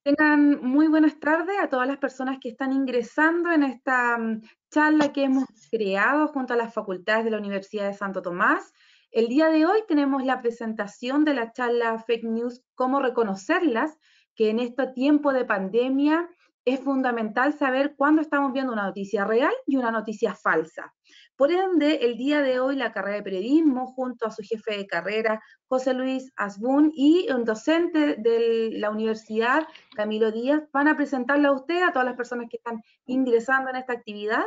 Tengan muy buenas tardes a todas las personas que están ingresando en esta charla que hemos creado junto a las facultades de la Universidad de Santo Tomás. El día de hoy tenemos la presentación de la charla Fake News, cómo reconocerlas, que en este tiempo de pandemia es fundamental saber cuándo estamos viendo una noticia real y una noticia falsa. Por ende, el día de hoy la carrera de periodismo, junto a su jefe de carrera, José Luis Asbun, y un docente de la universidad, Camilo Díaz, van a presentarle a usted, a todas las personas que están ingresando en esta actividad,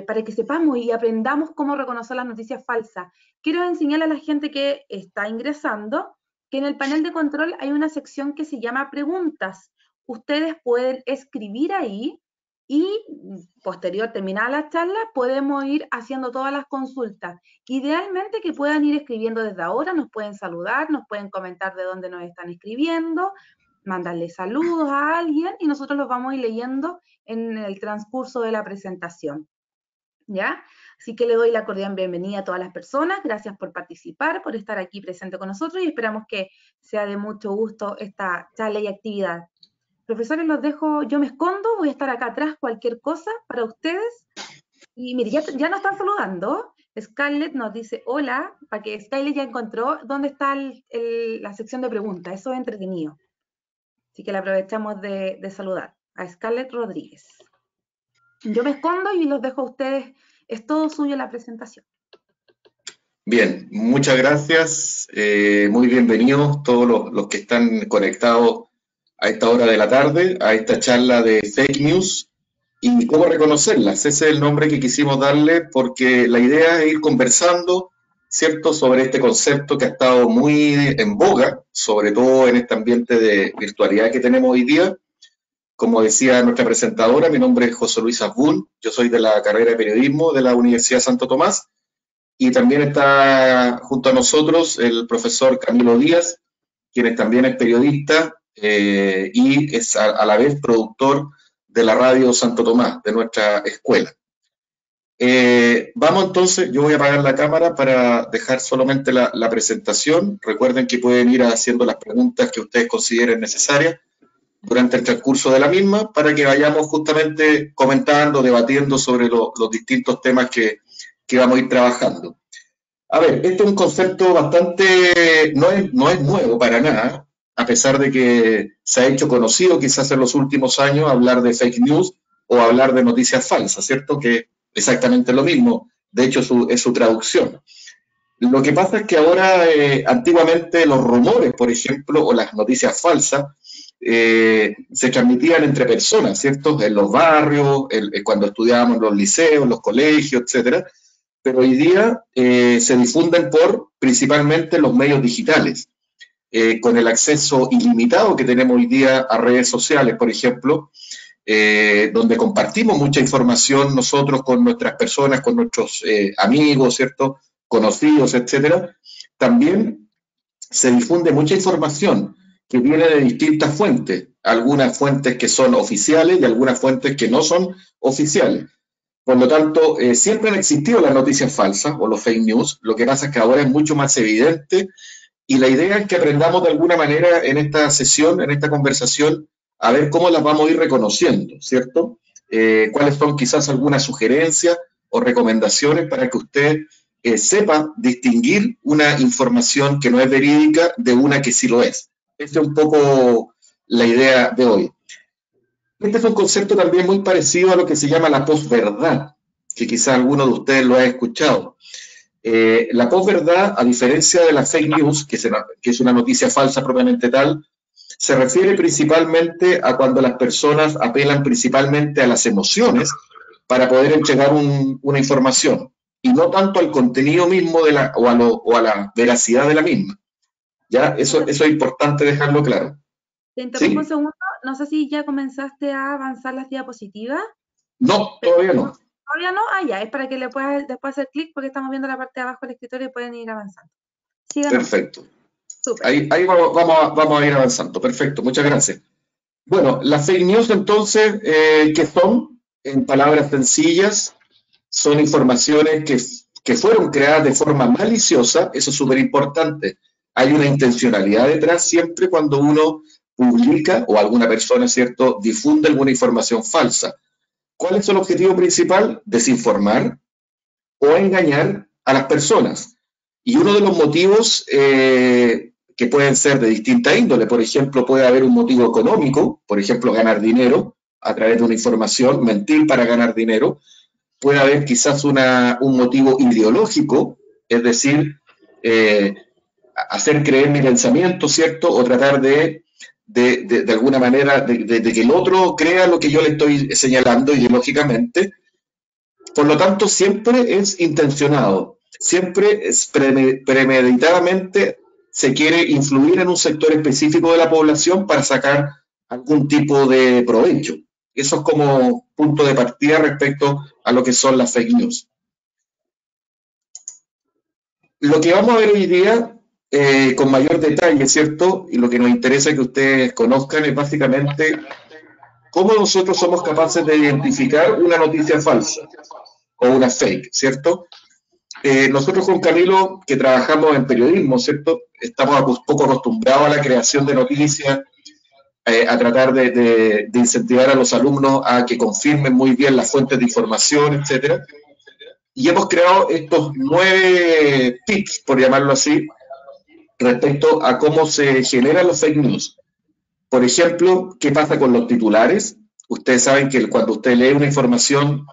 para que sepamos y aprendamos cómo reconocer las noticias falsas. Quiero enseñarle a la gente que está ingresando que en el panel de control hay una sección que se llama preguntas. Ustedes pueden escribir ahí y posterior, terminada la charla, podemos ir haciendo todas las consultas. Idealmente que puedan ir escribiendo desde ahora, nos pueden saludar, nos pueden comentar de dónde nos están escribiendo, mandarle saludos a alguien y nosotros los vamos a ir leyendo en el transcurso de la presentación. ¿Ya? Así que le doy la cordial bienvenida a todas las personas, gracias por participar, por estar aquí presente con nosotros y esperamos que sea de mucho gusto esta charla y actividad. Profesores, los dejo, yo me escondo, voy a estar acá atrás, cualquier cosa para ustedes. Y mire, ya nos están saludando. Scarlett nos dice hola, para que Scarlett ya encontró dónde está la sección de preguntas, eso es entretenido. Así que la aprovechamos de saludar a Scarlett Rodríguez. Yo me escondo y los dejo a ustedes, es todo suyo la presentación. Bien, muchas gracias, muy bienvenidos todos los que están conectados a esta hora de la tarde, a esta charla de fake news y cómo reconocerlas. Ese es el nombre que quisimos darle porque la idea es ir conversando, ¿cierto?, sobre este concepto que ha estado muy en boga, sobre todo en este ambiente de virtualidad que tenemos hoy día. Como decía nuestra presentadora, mi nombre es José Luis Asbun, yo soy de la carrera de periodismo de la Universidad de Santo Tomás. Y también está junto a nosotros el profesor Camilo Díaz, quien también es periodista y es a la vez productor de la radio Santo Tomás, de nuestra escuela. Vamos entonces, yo voy a apagar la cámara para dejar solamente la presentación. Recuerden que pueden ir haciendo las preguntas que ustedes consideren necesarias durante el transcurso de la misma para que vayamos justamente comentando, debatiendo sobre los distintos temas que vamos a ir trabajando. A ver, este es un concepto bastante, no es nuevo para nada, a pesar de que se ha hecho conocido quizás en los últimos años hablar de fake news o hablar de noticias falsas, ¿cierto? Que es exactamente lo mismo, de hecho es su traducción. Lo que pasa es que ahora, antiguamente los rumores, por ejemplo, o las noticias falsas, se transmitían entre personas, ¿cierto? En los barrios, cuando estudiábamos en los liceos, los colegios, etcétera. Pero hoy día se difunden por principalmente los medios digitales, con el acceso ilimitado que tenemos hoy día a redes sociales, por ejemplo, donde compartimos mucha información nosotros con nuestras personas, con nuestros amigos, ¿cierto?, conocidos, etcétera. También se difunde mucha información que viene de distintas fuentes, algunas fuentes que son oficiales y algunas fuentes que no son oficiales. Por lo tanto, siempre han existido las noticias falsas o los fake news, lo que pasa es que ahora es mucho más evidente y la idea es que aprendamos de alguna manera en esta sesión, en esta conversación, a ver cómo las vamos a ir reconociendo, ¿cierto? Cuáles son quizás algunas sugerencias o recomendaciones para que usted sepa distinguir una información que no es verídica de una que sí lo es. Esta es un poco la idea de hoy. Este es un concepto también muy parecido a lo que se llama la posverdad, que quizás alguno de ustedes lo ha escuchado. La posverdad, a diferencia de la fake news, que es una noticia falsa propiamente tal, se refiere principalmente a cuando las personas apelan principalmente a las emociones para poder entregar una información, y no tanto al contenido mismo o a la veracidad de la misma. ¿Ya? Eso es importante dejarlo claro. Te interrumpo un segundo, no sé si ya comenzaste a avanzar las diapositivas. No, todavía no. ¿Todavía no? Ah, ya, es para que le puedas después hacer clic porque estamos viendo la parte de abajo del escritorio y pueden ir avanzando. Síganos. Perfecto. Ahí vamos a ir avanzando. Perfecto, muchas gracias. Bueno, las fake news entonces, ¿qué son? En palabras sencillas, son informaciones que fueron creadas de forma maliciosa, eso es súper importante. Hay una intencionalidad detrás siempre cuando uno publica o alguna persona, ¿cierto?, difunde alguna información falsa. ¿Cuál es el objetivo principal? Desinformar o engañar a las personas. Y uno de los motivos que pueden ser de distinta índole, por ejemplo, puede haber un motivo económico, por ejemplo, ganar dinero a través de una información, mentir para ganar dinero. Puede haber quizás un motivo ideológico, es decir, hacer creer mi pensamiento, ¿cierto? O tratar de alguna manera, de que el otro crea lo que yo le estoy señalando ideológicamente. Por lo tanto, siempre es intencionado, siempre es premeditadamente se quiere influir en un sector específico de la población para sacar algún tipo de provecho. Eso es como punto de partida respecto a lo que son las fake news. Lo que vamos a ver hoy día con mayor detalle, ¿cierto? Y lo que nos interesa que ustedes conozcan es básicamente cómo nosotros somos capaces de identificar una noticia falsa o una fake, ¿cierto? Nosotros con Camilo, que trabajamos en periodismo, ¿cierto? Estamos poco acostumbrados a la creación de noticias, a tratar de incentivar a los alumnos a que confirmen muy bien las fuentes de información, etcétera. Y hemos creado estos 9 tips, por llamarlo así, respecto a cómo se generan los fake news. Por ejemplo, ¿qué pasa con los titulares? Ustedes saben que cuando usted lee una información,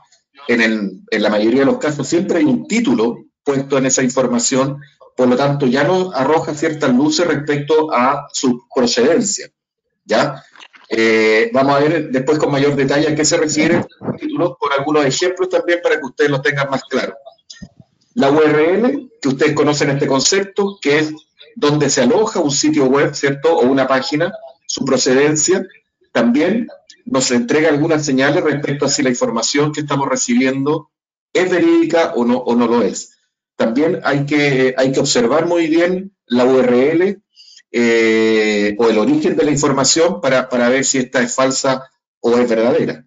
en la mayoría de los casos siempre hay un título puesto en esa información, por lo tanto ya nos arroja ciertas luces respecto a su procedencia, ¿ya? Vamos a ver después con mayor detalle a qué se refieren los títulos, con algunos ejemplos también para que ustedes lo tengan más claro. La URL, que ustedes conocen este concepto, que es donde se aloja un sitio web, ¿cierto? O una página, su procedencia, también nos entrega algunas señales respecto a si la información que estamos recibiendo es verídica o no lo es. También hay que observar muy bien la URL o el origen de la información para ver si esta es falsa o es verdadera.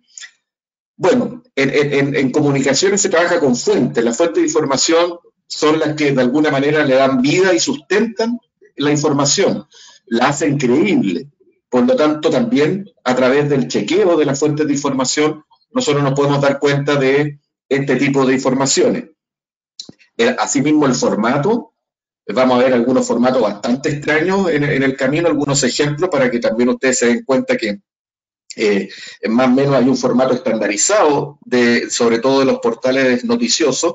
Bueno, en comunicaciones se trabaja con fuentes. Las fuentes de información son las que de alguna manera le dan vida y sustentan la información, la hacen creíble. Por lo tanto, también a través del chequeo de las fuentes de información, nosotros nos podemos dar cuenta de este tipo de informaciones. Asimismo, el formato, vamos a ver algunos formatos bastante extraños en el camino, algunos ejemplos para que también ustedes se den cuenta que más o menos hay un formato estandarizado, sobre todo de los portales noticiosos,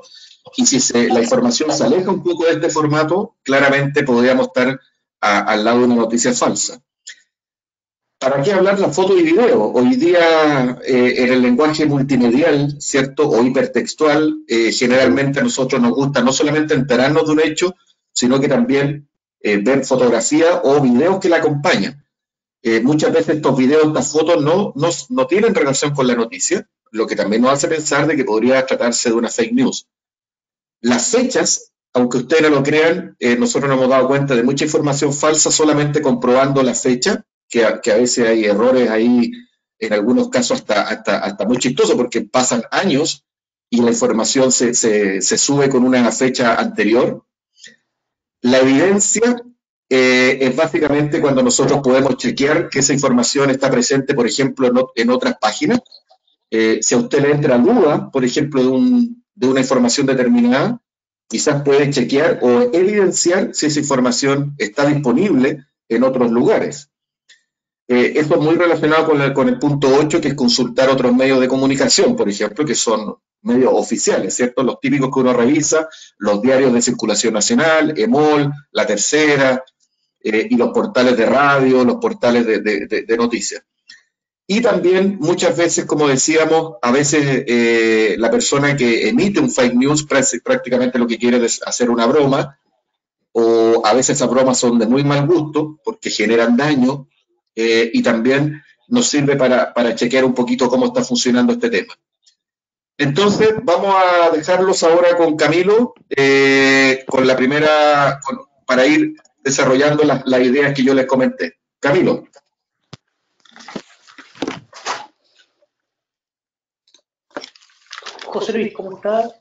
y si la información se aleja un poco de este formato, claramente podríamos estar al lado de una noticia falsa. ¿Para qué hablar la foto y video? Hoy día en el lenguaje multimedial, ¿cierto? O hipertextual, generalmente a nosotros nos gusta no solamente enterarnos de un hecho, sino que también ver fotografía o videos que la acompañan. Muchas veces estos videos, estas fotos no tienen relación con la noticia, lo que también nos hace pensar de que podría tratarse de una fake news. Las fechas, aunque ustedes no lo crean, nosotros nos hemos dado cuenta de mucha información falsa solamente comprobando la fecha, que a veces hay errores ahí, en algunos casos hasta muy chistoso, porque pasan años y la información se sube con una fecha anterior. La evidencia es básicamente cuando nosotros podemos chequear que esa información está presente, por ejemplo, en otras páginas. Si a usted le entra duda, por ejemplo, de una información determinada, quizás puede chequear o evidenciar si esa información está disponible en otros lugares. Esto es muy relacionado con el punto 8, que es consultar otros medios de comunicación, por ejemplo, que son medios oficiales, ¿cierto? Los típicos que uno revisa, los diarios de circulación nacional, EMOL, La Tercera, y los portales de radio, los portales de noticias. Y también muchas veces, como decíamos, a veces la persona que emite un fake news prácticamente lo que quiere es hacer una broma, o a veces esas bromas son de muy mal gusto porque generan daño, y también nos sirve para chequear un poquito cómo está funcionando este tema. Entonces, vamos a dejarlos ahora con Camilo, con la primera, para ir desarrollando las ideas que yo les comenté. Camilo. José Luis, ¿cómo estás?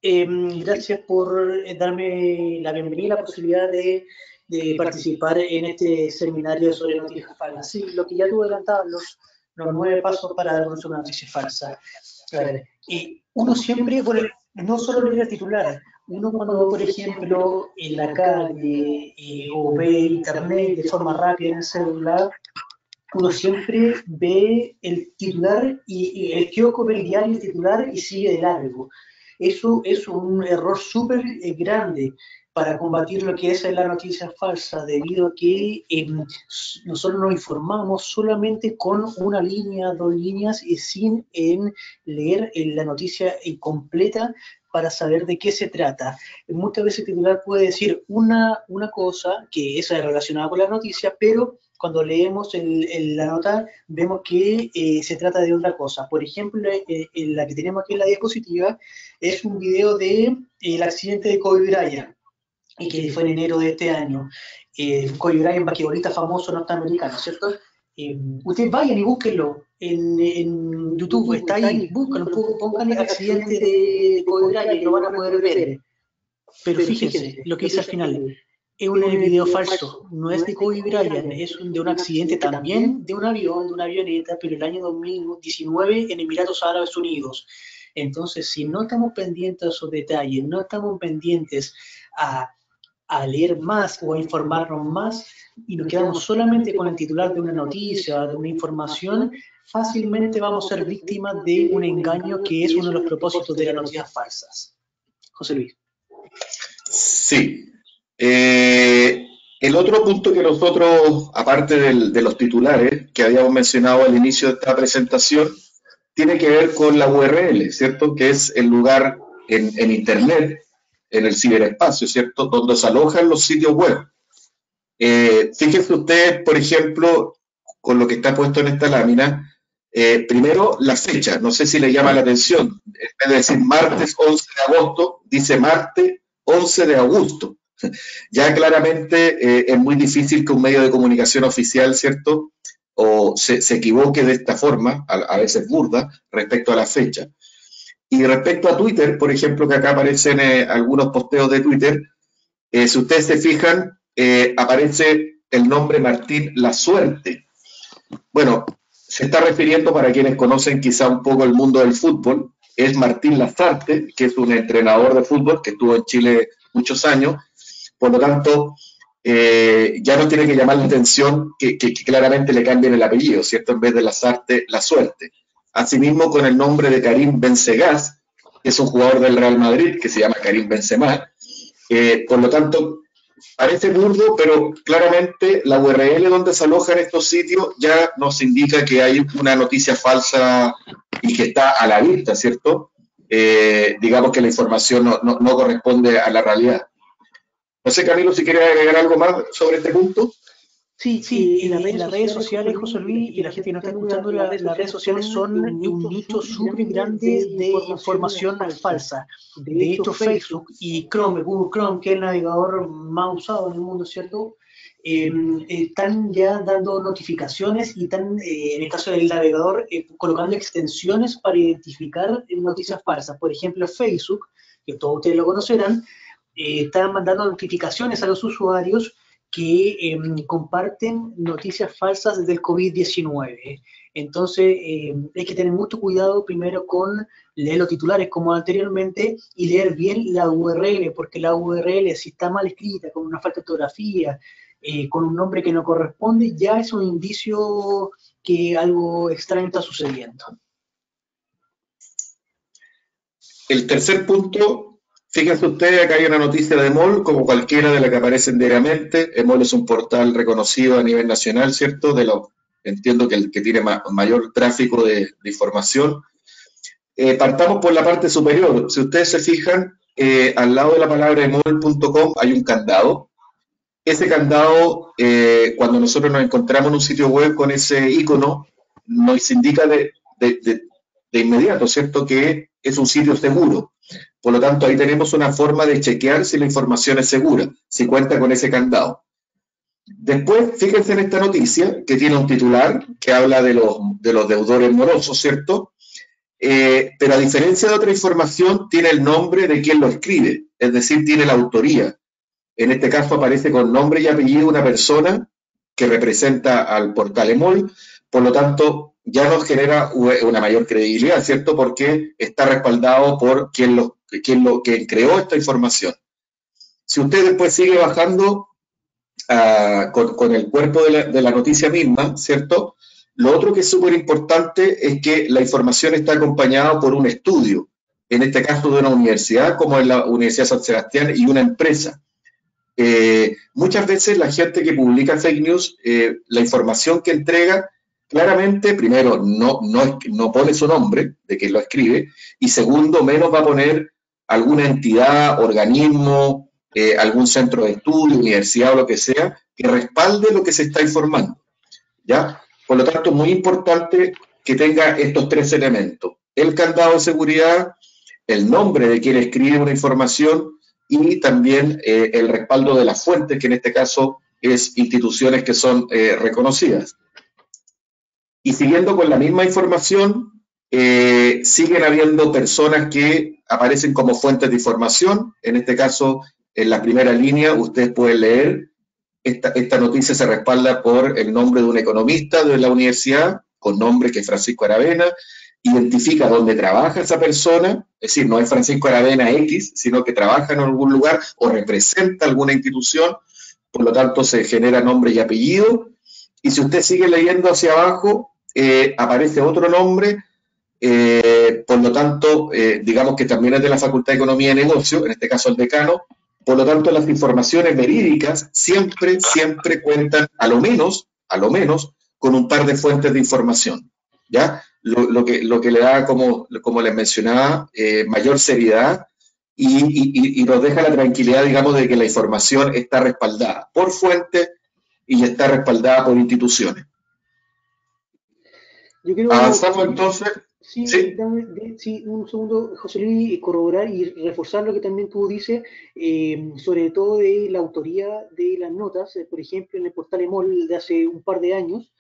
Gracias por darme la bienvenida y la posibilidad de de participar en este seminario sobre noticias falsas. Sí, lo que ya tú adelantabas, los 9 pasos para dar una noticia falsa. A ver, uno siempre, bueno, no solo leer el titular, uno cuando, por ejemplo, en la calle o ve internet de forma rápida en el celular, uno siempre ve el titular y el kiosco ve el diario, el titular y sigue de largo. Eso es un error súper grande para combatir lo que es la noticia falsa, debido a que nosotros nos informamos solamente con una línea, 2 líneas y sin leer la noticia completa para saber de qué se trata. Muchas veces el titular puede decir una cosa que es relacionada con la noticia, pero cuando leemos la nota vemos que se trata de otra cosa. Por ejemplo, la que tenemos aquí en la diapositiva es un video del accidente de Kobe Bryant, que fue en enero de este año. Kobe Bryant, basquetbolista famoso norteamericano, ¿cierto? Ustedes vayan y búsquenlo en YouTube, está ahí, búsquenlo, pónganle accidente de Kobe Bryant y lo van a poder ver. Pero fíjense lo que dice al final. Es un video falso, no es de Kobe Bryant, es de un accidente también de un avión, de una avioneta, pero el año 2019 en Emiratos Árabes Unidos. Entonces, si no estamos pendientes de esos detalles, no estamos pendientes a leer más o a informarnos más, y nos quedamos solamente con el titular de una noticia, de una información, fácilmente vamos a ser víctimas de un engaño que es uno de los propósitos de las noticias falsas. José Luis. Sí. El otro punto que nosotros, aparte de los titulares que habíamos mencionado al inicio de esta presentación, tiene que ver con la URL, ¿cierto? Que es el lugar en Internet, en el ciberespacio, ¿cierto? Donde se alojan los sitios web. Fíjense ustedes, por ejemplo, con lo que está puesto en esta lámina, primero la fecha, no sé si le llama la atención, en vez de decir martes 11 de agosto, dice martes 11 de agosto. Ya claramente es muy difícil que un medio de comunicación oficial, ¿cierto?, o se equivoque de esta forma, a veces burda, respecto a la fecha. Y respecto a Twitter, por ejemplo, que acá aparecen algunos posteos de Twitter, si ustedes se fijan, aparece el nombre Martín Lasuerte. Bueno, se está refiriendo, para quienes conocen quizá un poco el mundo del fútbol, es Martín Lasarte, que es un entrenador de fútbol que estuvo en Chile muchos años. Por lo tanto, ya no tiene que llamar la atención que claramente le cambien el apellido, ¿cierto? En vez de Lasarte, Lasuerte. Asimismo, con el nombre de Karim Benzegaz, que es un jugador del Real Madrid, que se llama Karim Benzema. Por lo tanto, parece burdo, pero claramente la URL donde se alojan estos sitios ya nos indica que hay una noticia falsa y que está a la vista, ¿cierto? Digamos que la información no corresponde a la realidad. No sé, Camilo, si quieres agregar algo más sobre este punto. Sí, en las redes sociales, José Luis, y la gente que nos está escuchando, las redes sociales son un nicho súper grande de información falsa. De hecho, Facebook y Chrome, Google Chrome, que es el navegador más usado en el mundo, ¿cierto?, están ya dando notificaciones y están, en el caso del navegador, colocando extensiones para identificar noticias falsas. Por ejemplo, Facebook, que todos ustedes lo conocerán, están mandando notificaciones a los usuarios que comparten noticias falsas del COVID-19. Entonces, hay que tener mucho cuidado primero con leer los titulares como anteriormente y leer bien la URL, porque la URL, si está mal escrita, con una falta de ortografía, con un nombre que no corresponde, ya es un indicio que algo extraño está sucediendo. El tercer punto. Fíjense ustedes, acá hay una noticia de EMOL, como cualquiera de las que aparecen diariamente. EMOL es un portal reconocido a nivel nacional, ¿cierto? Entiendo que el que tiene mayor tráfico de información. Partamos por la parte superior. Si ustedes se fijan, al lado de la palabra emol.com hay un candado. Ese candado, cuando nosotros nos encontramos en un sitio web con ese icono, nos indica de inmediato, ¿cierto?, que es un sitio seguro. Por lo tanto, ahí tenemos una forma de chequear si la información es segura, si cuenta con ese candado. Después, fíjense en esta noticia, que tiene un titular que habla de los deudores morosos, ¿cierto? Pero a diferencia de otra información, tiene el nombre de quien lo escribe, es decir, tiene la autoría. En este caso aparece con nombre y apellido una persona que representa al portal EMOL, por lo tanto ya nos genera una mayor credibilidad, ¿cierto? Porque está respaldado por quien creó esta información. Si usted después sigue bajando con el cuerpo de la noticia misma, ¿cierto? Lo otro que es súper importante es que la información está acompañada por un estudio, en este caso de una universidad como es la Universidad San Sebastián y una empresa. Muchas veces la gente que publica fake news, la información que entrega, claramente, primero, no pone su nombre de quien lo escribe, y segundo, menos va a poner alguna entidad, organismo, algún centro de estudio, universidad o lo que sea, que respalde lo que se está informando, ¿ya? Por lo tanto, es muy importante que tenga estos tres elementos: el candado de seguridad, el nombre de quien escribe una información y también el respaldo de las fuentes, que en este caso es instituciones que son reconocidas. Y siguiendo con la misma información, siguen habiendo personas que aparecen como fuentes de información. En este caso, en la primera línea, ustedes pueden leer, esta noticia se respalda por el nombre de un economista de la universidad, con nombre que es Francisco Aravena, identifica dónde trabaja esa persona, es decir, no es Francisco Aravena X, sino que trabaja en algún lugar o representa alguna institución, por lo tanto se genera nombre y apellido, y si usted sigue leyendo hacia abajo, aparece otro nombre, por lo tanto, digamos que también es de la Facultad de Economía y Negocio, en este caso el decano. Por lo tanto, las informaciones verídicas siempre cuentan a lo menos, con un par de fuentes de información, ¿ya? Lo que le da, como les mencionaba, mayor seriedad y nos deja la tranquilidad, digamos, de que la información está respaldada por fuentes y está respaldada por instituciones. Yo quiero, avanzamos entonces. Sí, sí, un segundo, José Luis, corroborar y reforzar lo que también tú dices, sobre todo de la autoría de las notas. Por ejemplo, en el portal EMOL de hace un par de años,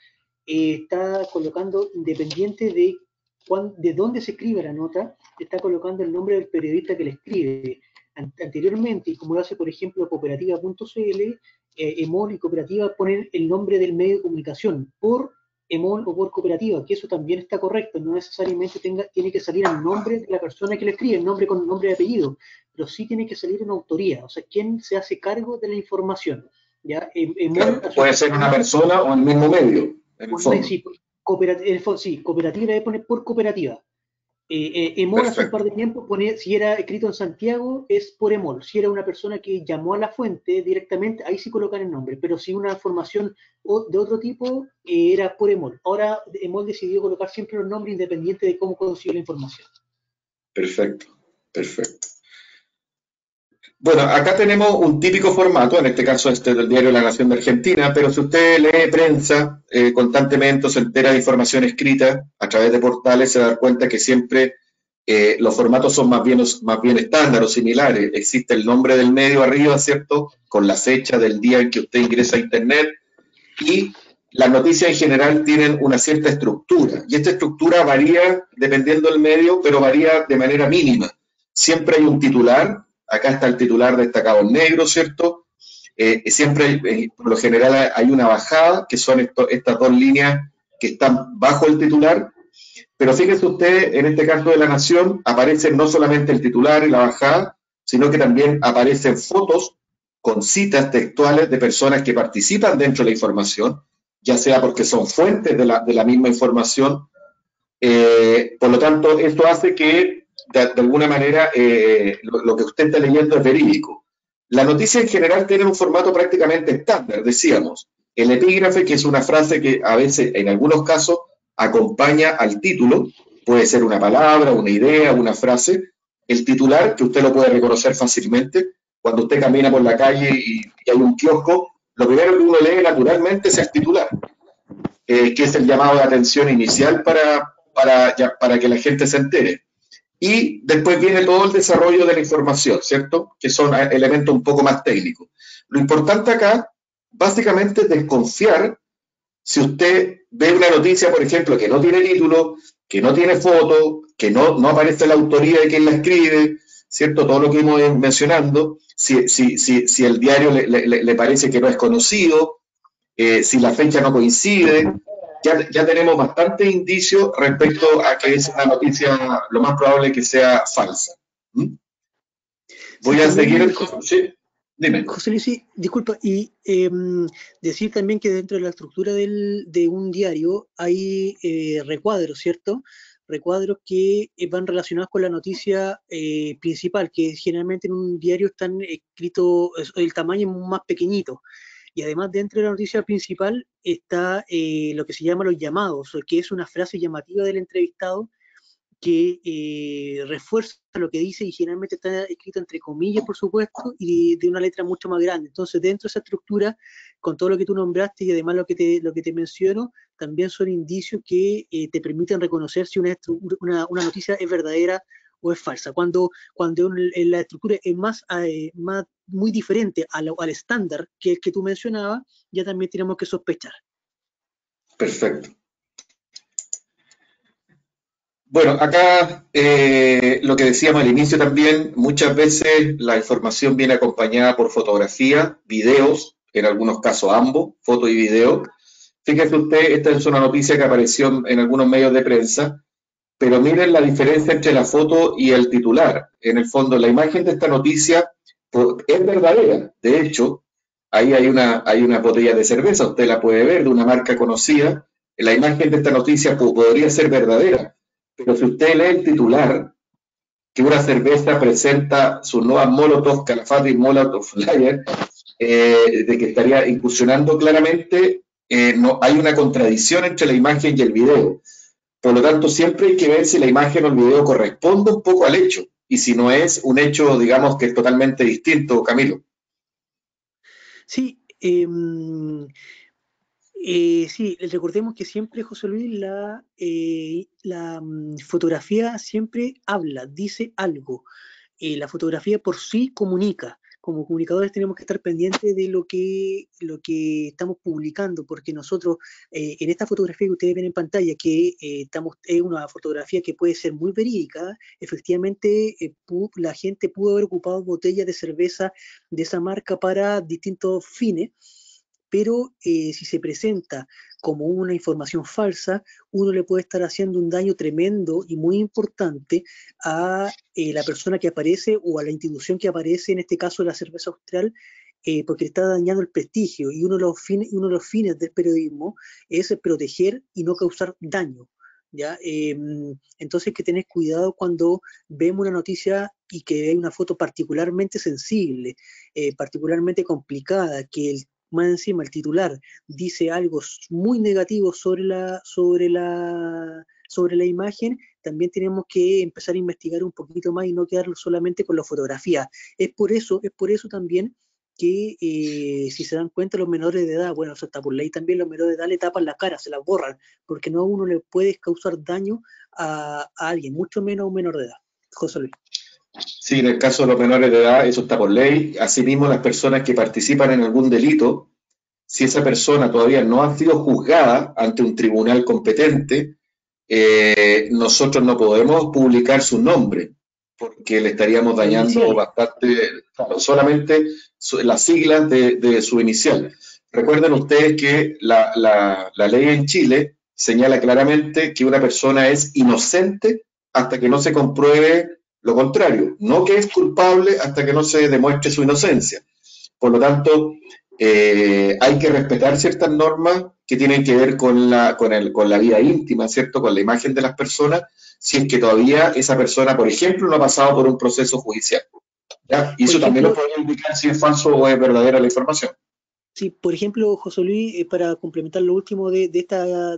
está colocando, independiente de dónde se escribe la nota, está colocando el nombre del periodista que la escribe. Anteriormente, como lo hace, por ejemplo, cooperativa.cl, EMOL y cooperativa ponen el nombre del medio de comunicación por EMOL o por cooperativa, que eso también está correcto, no necesariamente tiene que salir el nombre de la persona que le escribe, el nombre con nombre y apellido, pero sí tiene que salir una autoría, o sea, quién se hace cargo de la información. ¿Ya? Claro, puede ser una persona o el mismo medio, en el fondo. Sí, cooperativa debe poner por cooperativa. EMOL hace un par de tiempo pone, si era escrito en Santiago, es por EMOL. Si era una persona que llamó a la fuente directamente, ahí sí colocan el nombre. Pero si una formación de otro tipo, era por EMOL. Ahora EMOL decidió colocar siempre los nombres independiente de cómo consiguió la información. Perfecto. Bueno, acá tenemos un típico formato, en este caso del diario La Nación de Argentina, pero si usted lee prensa constantemente, se entera de información escrita a través de portales, se da cuenta que siempre los formatos son más bien estándar o similares. Existe el nombre del medio arriba, ¿cierto? Con la fecha del día en que usted ingresa a Internet, y las noticias en general tienen una cierta estructura, y esta estructura varía dependiendo del medio, pero varía de manera mínima. Siempre hay un titular. Acá está el titular destacado en negro, ¿cierto? Siempre, por lo general, hay una bajada, que son estas dos líneas que están bajo el titular. Pero fíjese usted, en este caso de La Nación, aparecen no solamente el titular y la bajada, sino que también aparecen fotos con citas textuales de personas que participan dentro de la información, ya sea porque son fuentes de la misma información. Por lo tanto, esto hace que de alguna manera lo que usted está leyendo es verídico. La noticia en general tiene un formato prácticamente estándar, decíamos. El epígrafe, que es una frase que a veces, en algunos casos, acompaña al título, puede ser una palabra, una idea, una frase. El titular, que usted lo puede reconocer fácilmente, cuando usted camina por la calle y hay un kiosco, lo primero que uno lee naturalmente es el titular, que es el llamado de atención inicial para que la gente se entere. Y después viene todo el desarrollo de la información, ¿cierto? Que son elementos un poco más técnicos. Lo importante acá, básicamente, es desconfiar si usted ve una noticia, por ejemplo, que no tiene título, que no tiene foto, que no aparece la autoría de quien la escribe, ¿cierto? Todo lo que hemos ido mencionando. si el diario le parece que no es conocido, si la fecha no coincide. Ya tenemos bastantes indicios respecto a que es una noticia, lo más probable que sea falsa. ¿Mm? Voy Sí, a también, seguir. Sí, dime. José Luis, sí, disculpa, y decir también que dentro de la estructura de un diario hay recuadros, ¿cierto? Recuadros que van relacionados con la noticia principal, que generalmente en un diario están escritos, el tamaño es más pequeñito. Y además dentro de la noticia principal está lo que se llama los llamados, que es una frase llamativa del entrevistado que refuerza lo que dice y generalmente está escrito entre comillas, por supuesto, y de una letra mucho más grande. Entonces, dentro de esa estructura, con todo lo que tú nombraste y además lo que te menciono, también son indicios que te permiten reconocer si una noticia es verdadera o es falsa. Cuando la estructura es más muy diferente al estándar que el que tú mencionabas, ya también tenemos que sospechar. Perfecto. Bueno, acá lo que decíamos al inicio también, muchas veces la información viene acompañada por fotografía, videos, en algunos casos ambos, foto y video. Fíjese usted, esta es una noticia que apareció en algunos medios de prensa, pero miren la diferencia entre la foto y el titular. En el fondo, la imagen de esta noticia es verdadera. De hecho, ahí hay una botella de cerveza, usted la puede ver, de una marca conocida. La imagen de esta noticia podría ser verdadera, pero si usted lee el titular, que una cerveza presenta su nueva Molotov Calafate y Molotov Flyer, de que estaría incursionando claramente, no, hay una contradicción entre la imagen y el video. Por lo tanto, siempre hay que ver si la imagen o el video corresponde un poco al hecho, y si no es un hecho, digamos, que es totalmente distinto, Camilo. Sí, sí, recordemos que siempre, José Luis, la fotografía siempre habla, dice algo. La fotografía por sí comunica. Como comunicadores tenemos que estar pendientes de lo que estamos publicando, porque nosotros, en esta fotografía que ustedes ven en pantalla, que es una fotografía que puede ser muy verídica, efectivamente la gente pudo haber ocupado botellas de cerveza de esa marca para distintos fines, pero si se presenta como una información falsa, uno le puede estar haciendo un daño tremendo y muy importante a la persona que aparece o a la institución que aparece, en este caso la cerveza austral, porque le está dañando el prestigio. Y uno de los fines del periodismo es proteger y no causar daño. ¿Ya? Entonces hay que tener cuidado cuando vemos una noticia y que hay una foto particularmente sensible, particularmente complicada, que más encima el titular dice algo muy negativo sobre la imagen, también tenemos que empezar a investigar un poquito más y no quedar solamente con la fotografía. Es por eso también que si se dan cuenta los menores de edad, bueno, eso está por ley también, los menores de edad le tapan la cara, se la borran, porque no a uno le puede causar daño a alguien, mucho menos a un menor de edad. José Luis. Sí, en el caso de los menores de edad, eso está por ley. Asimismo, las personas que participan en algún delito, si esa persona todavía no ha sido juzgada ante un tribunal competente, nosotros no podemos publicar su nombre, porque le estaríamos dañando bastante, claro, solamente las siglas de su inicial. Recuerden ustedes que la ley en Chile señala claramente que una persona es inocente hasta que no se compruebe lo contrario, no que es culpable hasta que no se demuestre su inocencia. Por lo tanto, hay que respetar ciertas normas que tienen que ver con la vida íntima, ¿cierto? Con la imagen de las personas, si es que todavía esa persona, por ejemplo, no ha pasado por un proceso judicial. ¿Ya? Y eso también nos podría indicar si es falso o es verdadera la información. Sí, por ejemplo, José Luis, para complementar lo último de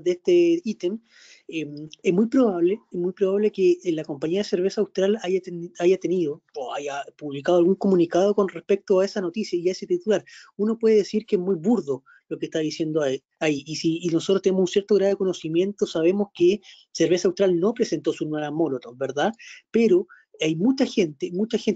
este ítem, es muy probable que la compañía de cerveza austral haya tenido o haya publicado algún comunicado con respecto a esa noticia y a ese titular. Uno puede decir que es muy burdo lo que está diciendo ahí. Y nosotros tenemos un cierto grado de conocimiento, sabemos que Cerveza Austral no presentó su nueva Molotov, ¿verdad? Pero hay mucha gente,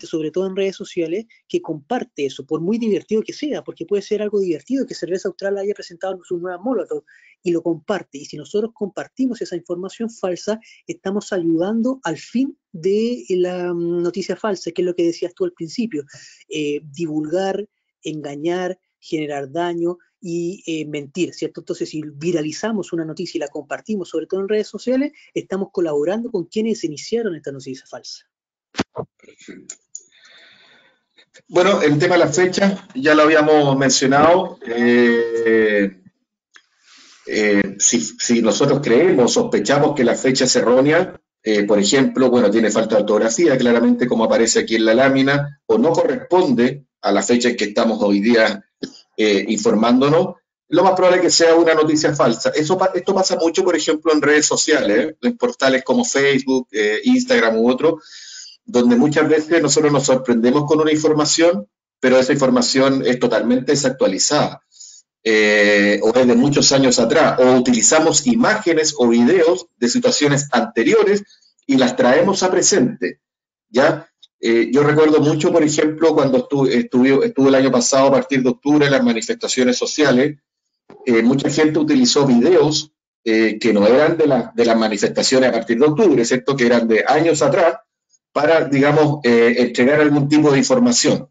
sobre todo en redes sociales, que comparte eso, por muy divertido que sea, porque puede ser algo divertido que Cerveza Austral haya presentado sus nuevas Molotov y lo comparte. Y si nosotros compartimos esa información falsa, estamos ayudando al fin de la noticia falsa, que es lo que decías tú al principio, divulgar, engañar, generar daño y mentir, ¿cierto? Entonces, si viralizamos una noticia y la compartimos, sobre todo en redes sociales, estamos colaborando con quienes iniciaron esta noticia falsa. Bueno, el tema de las fechas ya lo habíamos mencionado. Si nosotros creemos, sospechamos que la fecha es errónea, por ejemplo, bueno, tiene falta de ortografía, claramente como aparece aquí en la lámina, o no corresponde a la fecha en que estamos hoy día informándonos, lo más probable es que sea una noticia falsa. Esto pasa mucho, por ejemplo, en redes sociales, en portales como Facebook, Instagram u otros, donde muchas veces nosotros nos sorprendemos con una información, pero esa información es totalmente desactualizada. O es de muchos años atrás, o utilizamos imágenes o videos de situaciones anteriores y las traemos a presente, ¿ya? Yo recuerdo mucho, por ejemplo, cuando estuve el año pasado, a partir de octubre, en las manifestaciones sociales, mucha gente utilizó videos que no eran de las manifestaciones a partir de octubre, ¿cierto? Que eran de años atrás, para, digamos, entregar algún tipo de información.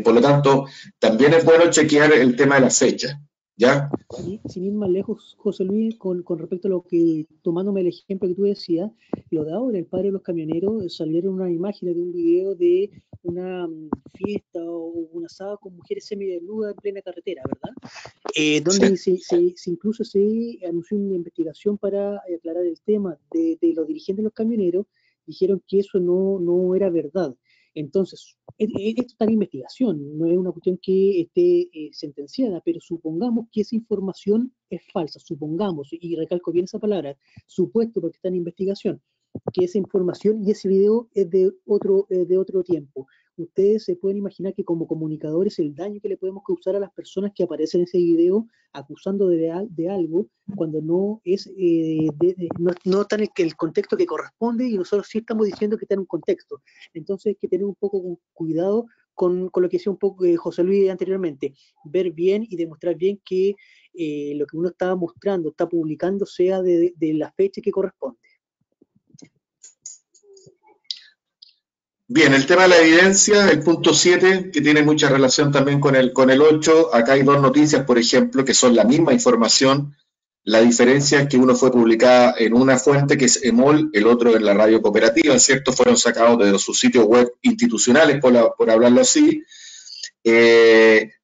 Por lo tanto, también es bueno chequear el tema de las fechas, ¿ya? Sin ir más lejos, José Luis, con respecto a lo que, tomándome el ejemplo que tú decías, lo de ahora, el padre de los camioneros, salieron unas imágenes de un video de una fiesta o un asado con mujeres semidesnudas en plena carretera, ¿verdad? Donde sí. Incluso se anunció una investigación para aclarar el tema de los dirigentes de los camioneros, dijeron que eso no era verdad. Entonces, esto está en investigación, no es una cuestión que esté sentenciada, pero supongamos que esa información es falsa, supongamos, y recalco bien esa palabra, supuesto porque está en investigación, que esa información y ese video es de otro tiempo. Ustedes se pueden imaginar que como comunicadores el daño que le podemos causar a las personas que aparecen en ese video acusando de algo cuando no es no está en el contexto que corresponde y nosotros sí estamos diciendo que está en un contexto. Entonces hay que tener un poco cuidado con lo que decía un poco José Luis anteriormente, ver bien y demostrar bien que lo que uno está mostrando, está publicando, sea de la fecha que corresponde. Bien, el tema de la evidencia, el punto 7, que tiene mucha relación también con el 8, acá hay dos noticias, por ejemplo, que son la misma información. La diferencia es que uno fue publicada en una fuente que es EMOL, el otro en la radio cooperativa, ¿cierto? Fueron sacados de sus sitios web institucionales, por hablarlo así.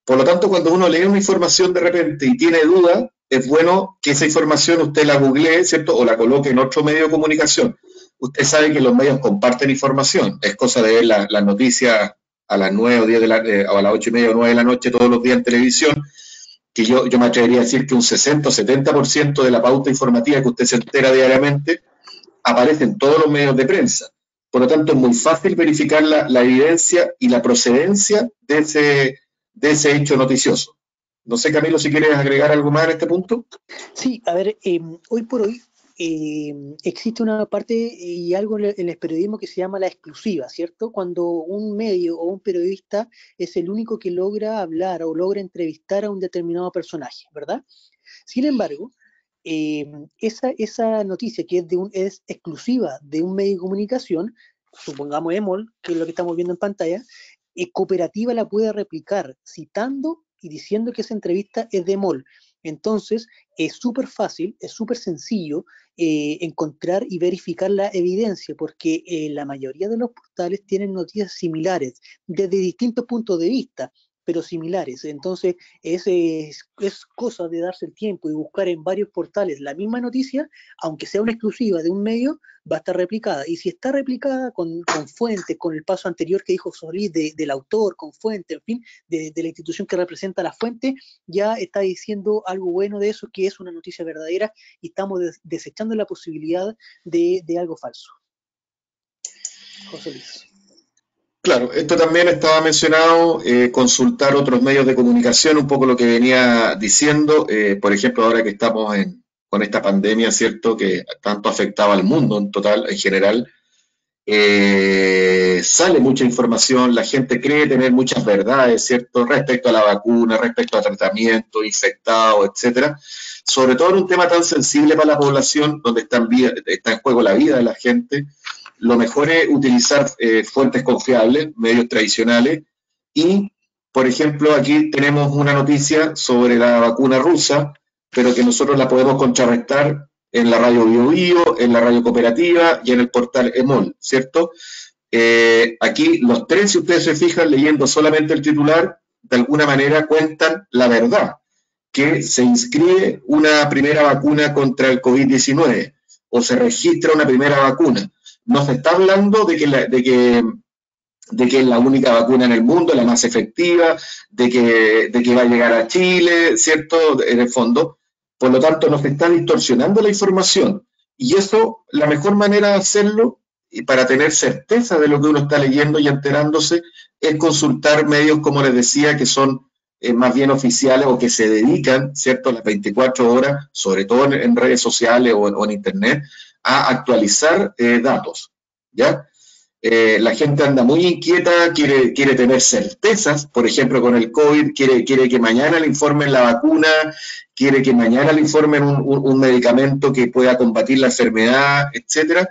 Por lo tanto, cuando uno lee una información de repente y tiene duda, es bueno que esa información usted la googlee, ¿cierto? O la coloque en otro medio de comunicación. Usted sabe que los medios comparten información, es cosa de ver las noticias a las 9 o 10 o a las 8 y media o 9 de la noche todos los días en televisión, que yo me atrevería a decir que un 60 o 70% de la pauta informativa que usted se entera diariamente aparece en todos los medios de prensa. Por lo tanto, es muy fácil verificar la evidencia y la procedencia de ese hecho noticioso. No sé, Camilo, si quieres agregar algo más en este punto. Sí, a ver, hoy por hoy existe una parte y algo en el periodismo que se llama la exclusiva, ¿cierto? Cuando un medio o un periodista es el único que logra hablar o logra entrevistar a un determinado personaje, ¿verdad? Sin embargo, esa noticia que es exclusiva de un medio de comunicación, supongamos EMOL, que es lo que estamos viendo en pantalla, Cooperativa la puede replicar citando y diciendo que esa entrevista es de EMOL. Entonces, es súper fácil, es súper sencillo encontrar y verificar la evidencia, porque la mayoría de los portales tienen noticias similares, desde distintos puntos de vista, pero similares. Entonces, es cosa de darse el tiempo y buscar en varios portales la misma noticia, aunque sea una exclusiva de un medio, va a estar replicada. Y si está replicada con fuentes, con el paso anterior que dijo Solís del autor, con fuente, en fin, de la institución que representa la fuente, ya está diciendo algo bueno de eso, que es una noticia verdadera, y estamos desechando la posibilidad de algo falso. José Luis. Claro, esto también estaba mencionado, consultar otros medios de comunicación, un poco lo que venía diciendo, por ejemplo, ahora que estamos con esta pandemia, ¿cierto?, que tanto afectaba al mundo en total, en general, sale mucha información, la gente cree tener muchas verdades, ¿cierto?, respecto a la vacuna, respecto a tratamiento, infectados, etcétera. Sobre todo en un tema tan sensible para la población, donde está en juego la vida de la gente. Lo mejor es utilizar fuentes confiables, medios tradicionales, y, por ejemplo, aquí tenemos una noticia sobre la vacuna rusa, pero que nosotros la podemos contrarrestar en la radio Bio Bio, en la radio cooperativa y en el portal EMOL, ¿cierto? Aquí los tres, si ustedes se fijan, leyendo solamente el titular, de alguna manera cuentan la verdad, que se inscribe una primera vacuna contra el COVID-19 o se registra una primera vacuna. No se está hablando de que es la única vacuna en el mundo, la más efectiva, de que va a llegar a Chile, ¿cierto?, en el fondo. Por lo tanto, no se está distorsionando la información. Y eso, la mejor manera de hacerlo, y para tener certeza de lo que uno está leyendo y enterándose, es consultar medios, como les decía, que son más bien oficiales o que se dedican, ¿cierto?, las 24 horas, sobre todo en redes sociales o en Internet, a actualizar datos, ¿ya? La gente anda muy inquieta, quiere tener certezas, por ejemplo, con el COVID, quiere que mañana le informen la vacuna, quiere que mañana le informen un medicamento que pueda combatir la enfermedad, etcétera.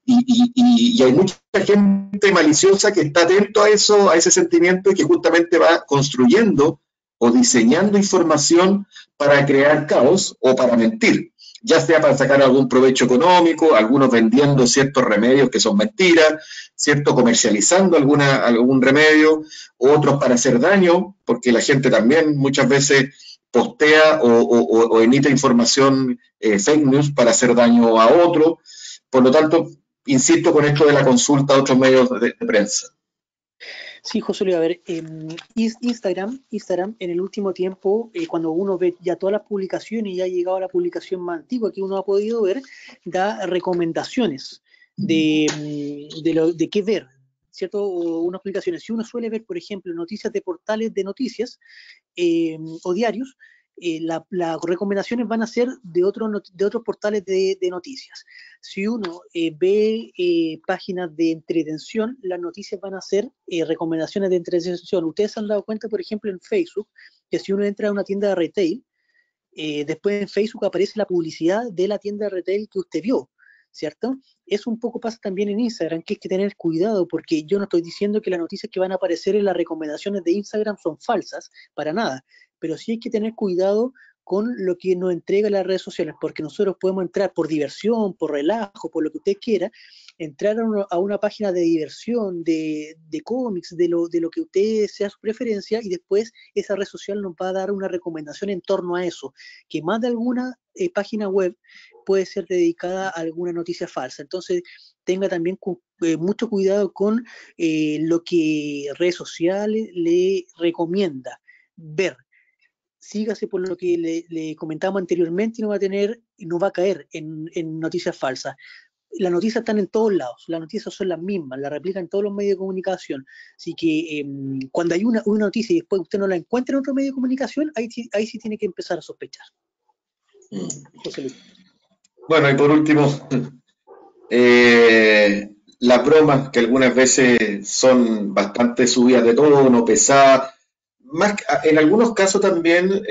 Y hay mucha gente maliciosa que está atento a eso, a ese sentimiento, y que justamente va construyendo o diseñando información para crear caos o para mentir, ya sea para sacar algún provecho económico, algunos vendiendo ciertos remedios que son mentiras, ¿cierto?, comercializando algún remedio, otros para hacer daño, porque la gente también muchas veces postea o emite información fake news para hacer daño a otro. Por lo tanto, insisto con esto de la consulta a otros medios de prensa. Sí, José Luis, a ver, Instagram en el último tiempo, cuando uno ve ya todas las publicaciones y ya ha llegado a la publicación más antigua que uno ha podido ver, da recomendaciones de qué ver, ¿cierto? O unas publicaciones. Si uno suele ver, por ejemplo, noticias de portales de noticias o diarios, las recomendaciones van a ser de otros portales de noticias. Si uno ve páginas de entretención, las noticias van a ser recomendaciones de entretención. Ustedes se han dado cuenta, por ejemplo, en Facebook, que si uno entra a una tienda de retail, después en Facebook aparece la publicidad de la tienda de retail que usted vio, ¿cierto? Eso un poco pasa también en Instagram, que hay que tener cuidado, porque yo no estoy diciendo que las noticias que van a aparecer en las recomendaciones de Instagram son falsas, para nada, pero sí hay que tener cuidado con lo que nos entrega las redes sociales, porque nosotros podemos entrar por diversión, por relajo, por lo que usted quiera, entrar a una página de diversión, de cómics, de lo que usted sea su preferencia, y después esa red social nos va a dar una recomendación en torno a eso, que más de alguna página web puede ser dedicada a alguna noticia falsa. Entonces, tenga también mucho cuidado con lo que redes sociales le recomienda ver. Sígase por lo que le comentamos anteriormente y no va a caer en noticias falsas. Las noticias están en todos lados, las noticias son las mismas, las replican todos los medios de comunicación. Así que cuando hay una noticia y después usted no la encuentra en otro medio de comunicación, ahí sí tiene que empezar a sospechar. José Luis. Bueno, y por último, las bromas que algunas veces son bastante subidas de tono, pesadas. En algunos casos también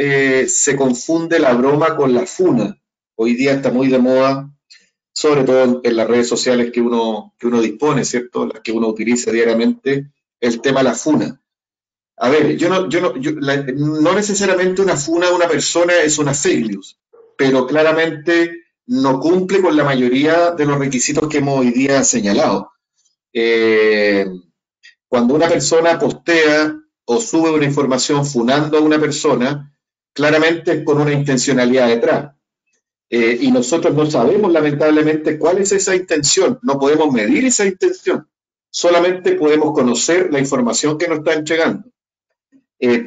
se confunde la broma con la funa. Hoy día está muy de moda, sobre todo en las redes sociales que uno dispone, ¿cierto?, las que uno utiliza diariamente, el tema de la funa. A ver, no necesariamente una funa de una persona es una fake news, pero claramente no cumple con la mayoría de los requisitos que hemos hoy día señalado. Cuando una persona postea o sube una información funando a una persona, claramente es con una intencionalidad detrás. Y nosotros no sabemos, lamentablemente, cuál es esa intención. No podemos medir esa intención. Solamente podemos conocer la información que nos está entregando.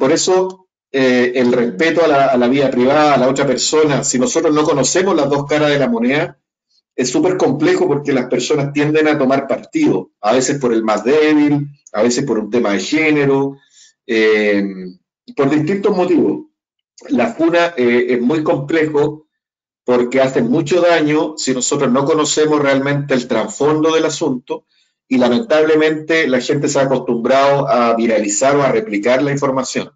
Por eso, el respeto a la vida privada, a la otra persona, si nosotros no conocemos las dos caras de la moneda, es súper complejo porque las personas tienden a tomar partido, a veces por el más débil, a veces por un tema de género, por distintos motivos. La funa es muy complejo porque hace mucho daño si nosotros no conocemos realmente el trasfondo del asunto y lamentablemente la gente se ha acostumbrado a viralizar o a replicar la información.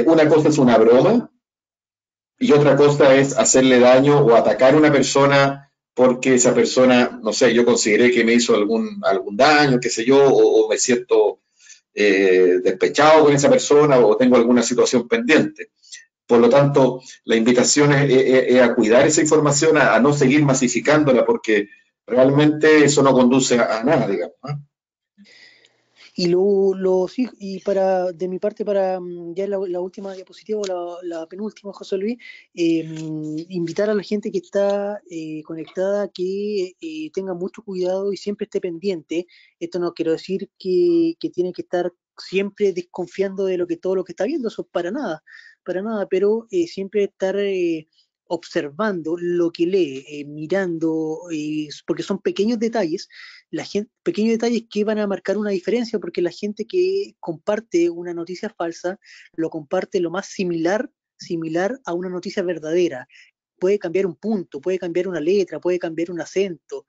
Una cosa es una broma y otra cosa es hacerle daño o atacar a una persona porque esa persona, no sé, yo consideré que me hizo algún daño, qué sé yo, o me siento despechado con esa persona o tengo alguna situación pendiente. Por lo tanto, la invitación es a cuidar esa información, a no seguir masificándola, porque realmente eso no conduce a nada, digamos. Y sí, y de mi parte, para ya la última diapositiva, o la penúltima, José Luis, invitar a la gente que está conectada que tenga mucho cuidado y siempre esté pendiente. Esto no quiero decir que tiene que estar siempre desconfiando de todo lo que está viendo, eso para nada, pero siempre estar observando lo que lee, mirando, porque son pequeños detalles pequeños detalles que van a marcar una diferencia, porque la gente que comparte una noticia falsa lo comparte lo más similar a una noticia verdadera. Puede cambiar un punto, puede cambiar una letra, puede cambiar un acento,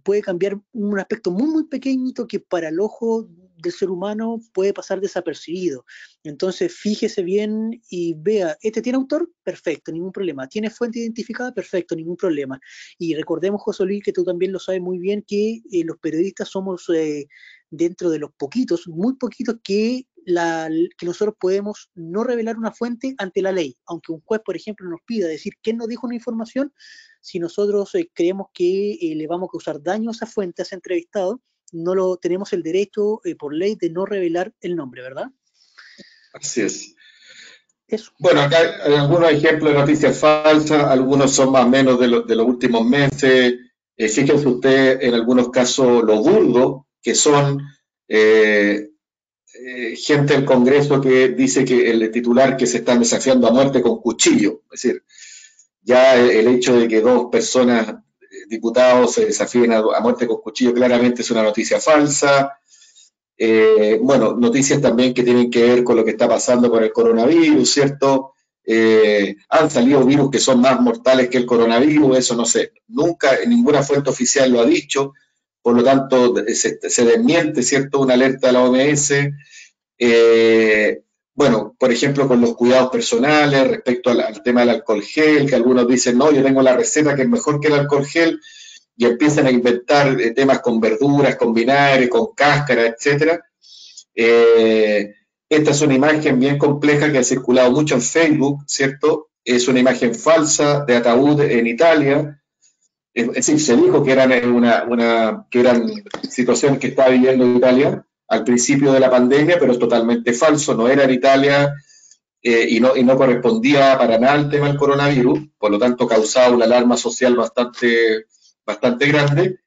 puede cambiar un aspecto muy pequeñito que para el ojo del ser humano puede pasar desapercibido. Entonces, fíjese bien y vea, ¿este tiene autor? Perfecto, ningún problema. ¿Tiene fuente identificada? Perfecto, ningún problema. Y recordemos, José Luis, que tú también lo sabes muy bien, que los periodistas somos dentro de los poquitos, muy poquitos, que nosotros podemos no revelar una fuente ante la ley. Aunque un juez, por ejemplo, nos pida decir quién nos dijo una información, si nosotros creemos que le vamos a causar daño a esa fuente, a ese entrevistado, tenemos el derecho por ley de no revelar el nombre, ¿verdad? Así es. Eso. Bueno, acá hay algunos ejemplos de noticias falsas, algunos son más o menos de los últimos meses. Fíjense usted en algunos casos lo burdo que son gente del Congreso que dice que el titular que se están desafiando a muerte con cuchillo. Es decir, ya el hecho de que dos personas, diputados, se desafíen a muerte con cuchillo claramente es una noticia falsa. Bueno, noticias también que tienen que ver con lo que está pasando con el coronavirus, ¿cierto? Han salido virus que son más mortales que el coronavirus, eso no sé, nunca ninguna fuente oficial lo ha dicho, por lo tanto se desmiente, ¿cierto? Una alerta de la OMS. Bueno, por ejemplo, con los cuidados personales respecto al tema del alcohol gel, que algunos dicen, no, yo tengo la receta que es mejor que el alcohol gel, y empiezan a inventar temas con verduras, con vinagre, con cáscara, etc. Esta es una imagen bien compleja que ha circulado mucho en Facebook, ¿cierto? Es una imagen falsa de ataúd en Italia. Es decir, se dijo que eran situaciones que estaba viviendo Italia al principio de la pandemia, pero es totalmente falso, no era en Italia y no correspondía para nada al tema del coronavirus, por lo tanto causaba una alarma social bastante grande.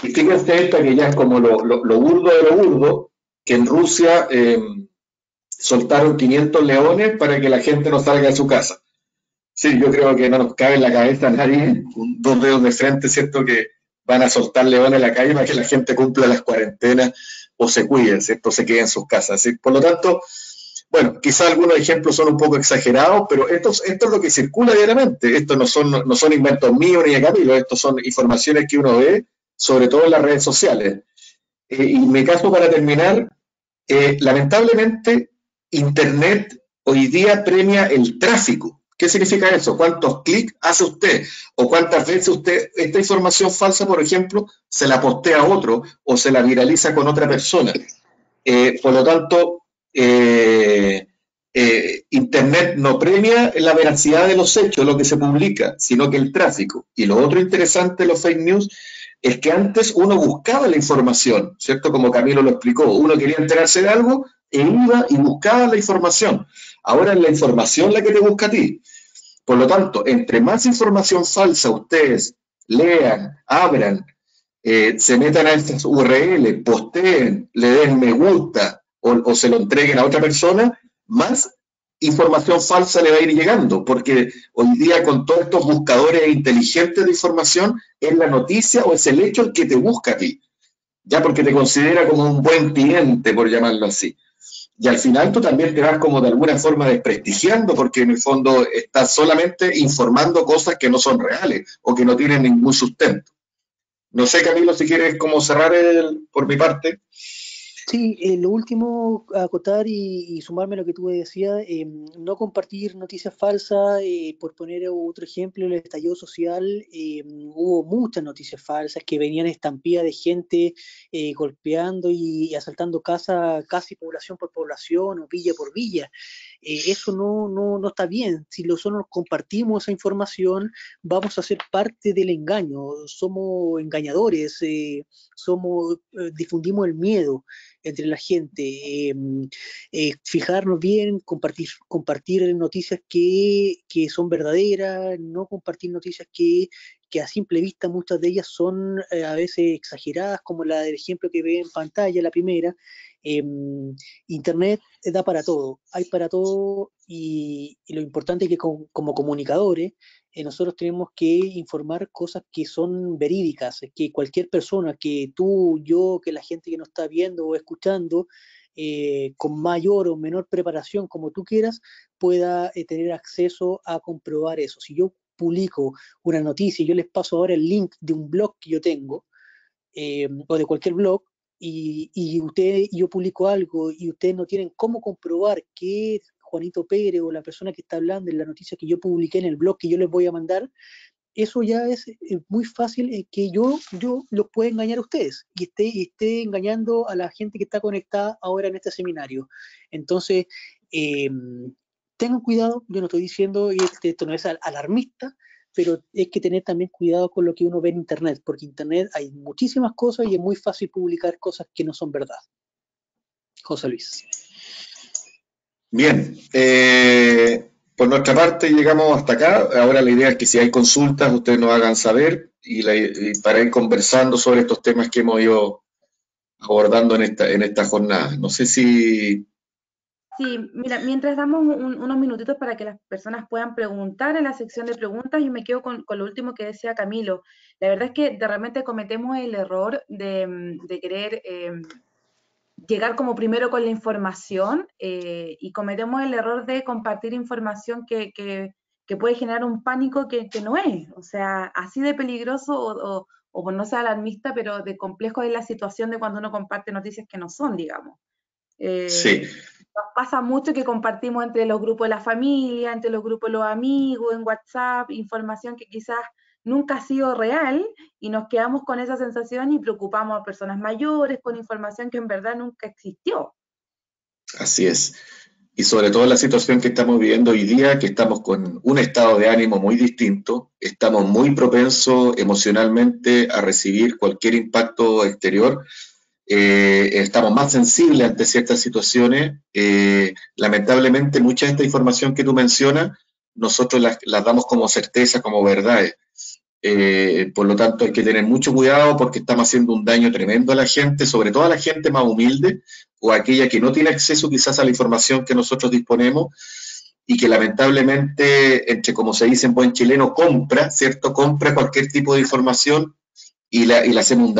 Y fíjense esta que ya es como lo burdo de lo burdo, que en Rusia soltaron 500 leones para que la gente no salga de su casa. Sí, yo creo que no nos cabe en la cabeza a nadie, dos dedos de frente, ¿cierto? Que van a soltar leones en la calle para que la gente cumpla las cuarentenas o se cuiden, ¿cierto? Se queden en sus casas. ¿sí? Por lo tanto, bueno, quizás algunos ejemplos son un poco exagerados, pero esto es lo que circula diariamente. Estos no son inventos míos ni de Camilo, estos son informaciones que uno ve, sobre todo en las redes sociales. Y mi caso para terminar, lamentablemente, Internet hoy día premia el tráfico. ¿Qué significa eso? ¿Cuántos clics hace usted? ¿O cuántas veces usted esta información falsa, por ejemplo, se la postea a otro o se la viraliza con otra persona? Por lo tanto, Internet no premia la veracidad de los hechos, lo que se publica, sino que el tráfico. Y lo otro interesante de los fake news es que antes uno buscaba la información, ¿cierto? Como Camilo lo explicó, uno quería enterarse de algo e iba y buscaba la información. Ahora es la información la que te busca a ti. Por lo tanto, entre más información falsa ustedes lean, abran, se metan a estas URL, posteen, le den me gusta o se lo entreguen a otra persona, más información falsa le va a ir llegando, porque hoy día con todos estos buscadores inteligentes de información, es la noticia o es el hecho el que te busca a ti, ya porque te considera como un buen cliente, por llamarlo así. Y al final tú también te vas como de alguna forma desprestigiando, porque en el fondo estás solamente informando cosas que no son reales o que no tienen ningún sustento. No sé, Camilo, si quieres como cerrar por mi parte. Sí, lo último, acotar y sumarme a lo que tú decías, no compartir noticias falsas, por poner otro ejemplo, el estallido social, hubo muchas noticias falsas que venían estampillas de gente golpeando y asaltando casa, casi población por población o villa por villa. Eso no está bien. Si nosotros compartimos esa información, vamos a ser parte del engaño, somos engañadores, difundimos el miedo entre la gente, fijarnos bien, compartir noticias que son verdaderas, no compartir noticias que a simple vista muchas de ellas son a veces exageradas, como la del ejemplo que ve en pantalla, la primera. Eh, Internet da para todo, hay para todo y lo importante es que como comunicadores nosotros tenemos que informar cosas que son verídicas, que cualquier persona, que tú, yo, que la gente que nos está viendo o escuchando, con mayor o menor preparación, como tú quieras, pueda tener acceso a comprobar eso. Si yo publico una noticia y yo les paso ahora el link de un blog que yo tengo, o de cualquier blog, y yo publico algo y ustedes no tienen cómo comprobar que Juanito Pérez o la persona que está hablando en la noticia que yo publiqué en el blog que yo les voy a mandar, eso ya es muy fácil que yo los pueda engañar a ustedes y esté engañando a la gente que está conectada ahora en este seminario. Entonces, eh, tengan cuidado, yo no estoy diciendo, y esto no es alarmista, pero hay que tener también cuidado con lo que uno ve en Internet, porque en Internet hay muchísimas cosas y es muy fácil publicar cosas que no son verdad. José Luis. Bien, por nuestra parte llegamos hasta acá. Ahora la idea es que si hay consultas, ustedes nos hagan saber y para ir conversando sobre estos temas que hemos ido abordando en esta jornada. No sé si... Sí, mira, mientras damos unos minutitos para que las personas puedan preguntar en la sección de preguntas, yo me quedo con lo último que decía Camilo. La verdad es que de repente cometemos el error de querer llegar como primero con la información y cometemos el error de compartir información que puede generar un pánico que no es. O sea, así de peligroso o por no ser alarmista, pero de complejo es la situación de cuando uno comparte noticias que no son, digamos. Sí, Nos pasa mucho que compartimos entre los grupos de la familia, entre los grupos de los amigos, en WhatsApp, información que quizás nunca ha sido real y nos quedamos con esa sensación y preocupamos a personas mayores con información que en verdad nunca existió. así es. Y sobre todo la situación que estamos viviendo hoy día, que estamos con un estado de ánimo muy distinto, estamos muy propensos emocionalmente a recibir cualquier impacto exterior, estamos más sensibles ante ciertas situaciones. Lamentablemente, mucha de esta información que tú mencionas, nosotros las damos como certeza, como verdades. Por lo tanto, hay que tener mucho cuidado porque estamos haciendo un daño tremendo a la gente, sobre todo a la gente más humilde o a aquella que no tiene acceso quizás a la información que nosotros disponemos y que lamentablemente, entre como se dice en buen chileno, compra, ¿cierto? Compra cualquier tipo de información y le hacemos un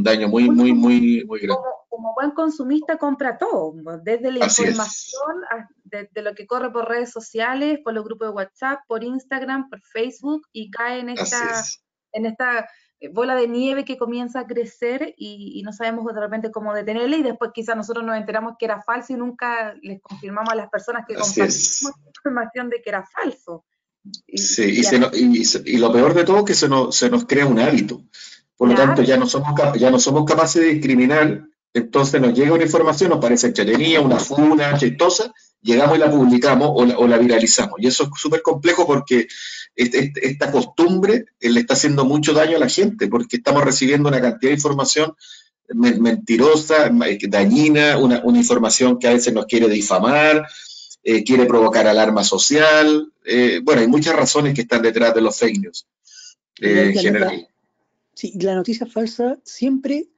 daño muy, Uno muy, como, muy, muy grande. como buen consumista compra todo, desde la Así es, información, de lo que corre por redes sociales, por los grupos de WhatsApp, por Instagram, por Facebook, y cae así es, en esta bola de nieve que comienza a crecer y no sabemos de repente cómo detenerla y después quizás nosotros nos enteramos que era falso y nunca les confirmamos a las personas que así compartimos es. información de que era falso. Sí, Y así, y lo peor de todo es que se nos crea un hábito. Por lo tanto, claro, ya no somos capaces de discriminar, entonces nos llega una información, nos parece entretenida, una funa, chistosa, llegamos y la publicamos o la viralizamos. Y eso es súper complejo porque esta costumbre le está haciendo mucho daño a la gente, porque estamos recibiendo una cantidad de información mentirosa, dañina, una información que a veces nos quiere difamar, quiere provocar alarma social. Bueno, hay muchas razones que están detrás de los fake news Y la, en la, la, general. Sí, las noticias falsas siempre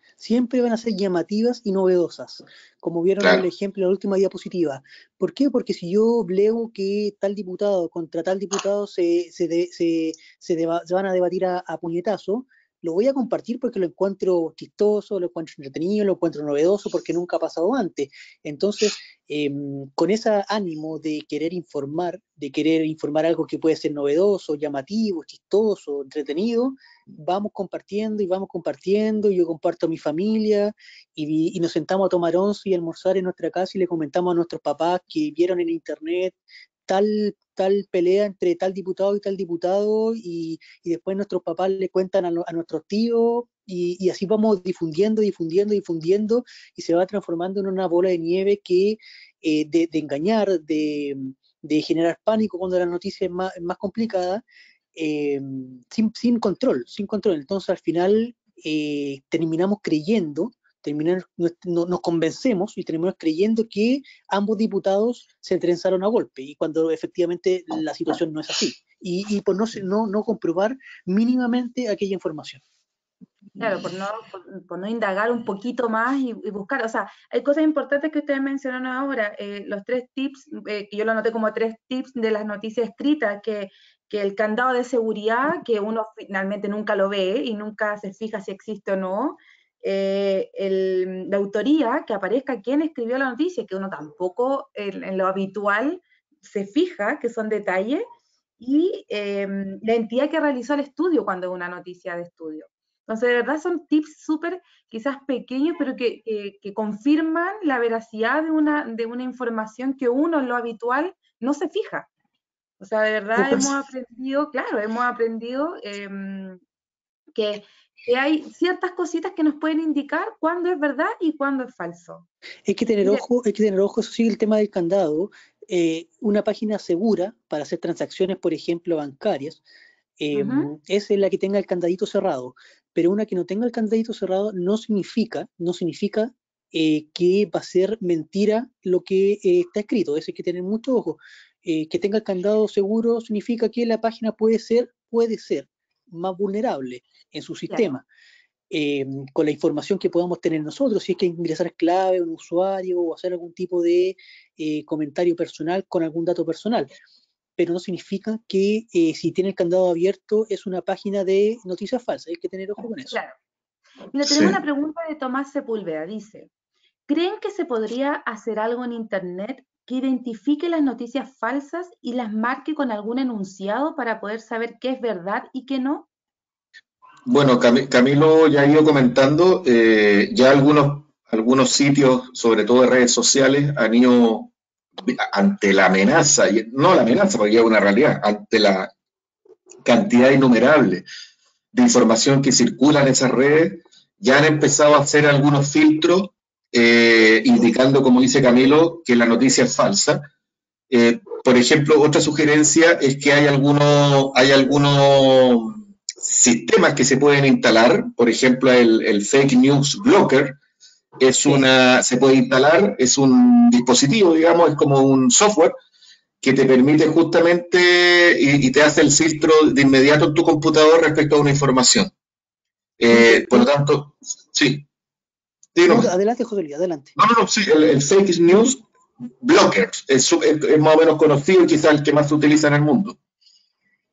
van a ser llamativas y novedosas, como vieron en el Claro, ejemplo de la última diapositiva. ¿Por qué? Porque si yo leo que tal diputado contra tal diputado se van a debatir a puñetazo, lo voy a compartir porque lo encuentro chistoso, lo encuentro entretenido, lo encuentro novedoso porque nunca ha pasado antes. Entonces, con ese ánimo de querer informar algo que puede ser novedoso, llamativo, chistoso, entretenido, vamos compartiendo, yo comparto a mi familia y nos sentamos a tomar once y almorzar en nuestra casa y le comentamos a nuestros papás que vieron en internet tal pelea entre tal diputado y tal diputado y después nuestros papás le cuentan a nuestros tíos y así vamos difundiendo y se va transformando en una bola de nieve que de engañar, de generar pánico cuando la noticia es más complicada, sin control. Entonces al final terminamos creyendo, nos convencemos y terminamos creyendo que ambos diputados se trenzaron a golpe, y cuando efectivamente la situación no es así, y por no comprobar mínimamente aquella información. Claro, por no indagar un poquito más y buscar, o sea, hay cosas importantes que ustedes mencionaron ahora, los 3 tips, que yo lo anoté como 3 tips de las noticias escritas, que el candado de seguridad, que uno finalmente nunca lo ve y nunca se fija si existe o no, la autoría, que aparezca quién escribió la noticia, que uno tampoco en lo habitual se fija, que son detalles, y la entidad que realizó el estudio cuando es una noticia de estudio. Entonces, de verdad son tips súper quizás pequeños, pero que confirman la veracidad de una información que uno en lo habitual no se fija. O sea, de verdad hemos aprendido, claro, que hay ciertas cositas que nos pueden indicar cuándo es verdad y cuándo es falso. Hay que tener ojo, eso sí, el tema del candado. Una página segura para hacer transacciones, por ejemplo, bancarias, es la que tenga el candadito cerrado, pero una que no tenga el candadito cerrado no significa que va a ser mentira lo que está escrito. Eso hay que tener mucho ojo. Que tenga el candado seguro significa que la página puede ser más vulnerable en su sistema. Con la información que podamos tener nosotros, si es que ingresar clave, un usuario o hacer algún tipo de comentario personal con algún dato personal. Pero no significa que si tiene el candado abierto es una página de noticias falsas. Hay que tener ojo con eso. Claro. Mira, tenemos una pregunta de Tomás Sepúlveda. Dice, ¿creen que se podría hacer algo en Internet que identifique las noticias falsas y las marque con algún enunciado para poder saber qué es verdad y qué no? Bueno, Camilo ya ha ido comentando, ya algunos sitios, sobre todo de redes sociales, han ido ante la amenaza, no la amenaza porque ya es una realidad, ante la cantidad innumerable de información que circula en esas redes, ya han empezado a hacer algunos filtros indicando, como dice Camilo, que la noticia es falsa. Por ejemplo, otra sugerencia es que hay algunos sistemas que se pueden instalar, por ejemplo, el Fake News Blocker, se puede instalar, es un dispositivo, digamos, es como un software que te permite justamente y te hace el filtro de inmediato en tu computador respecto a una información. Por lo tanto, sí. No, adelante, José Luis, adelante. No, sí, el Fake News Blocker es más o menos conocido y quizás el que más se utiliza en el mundo.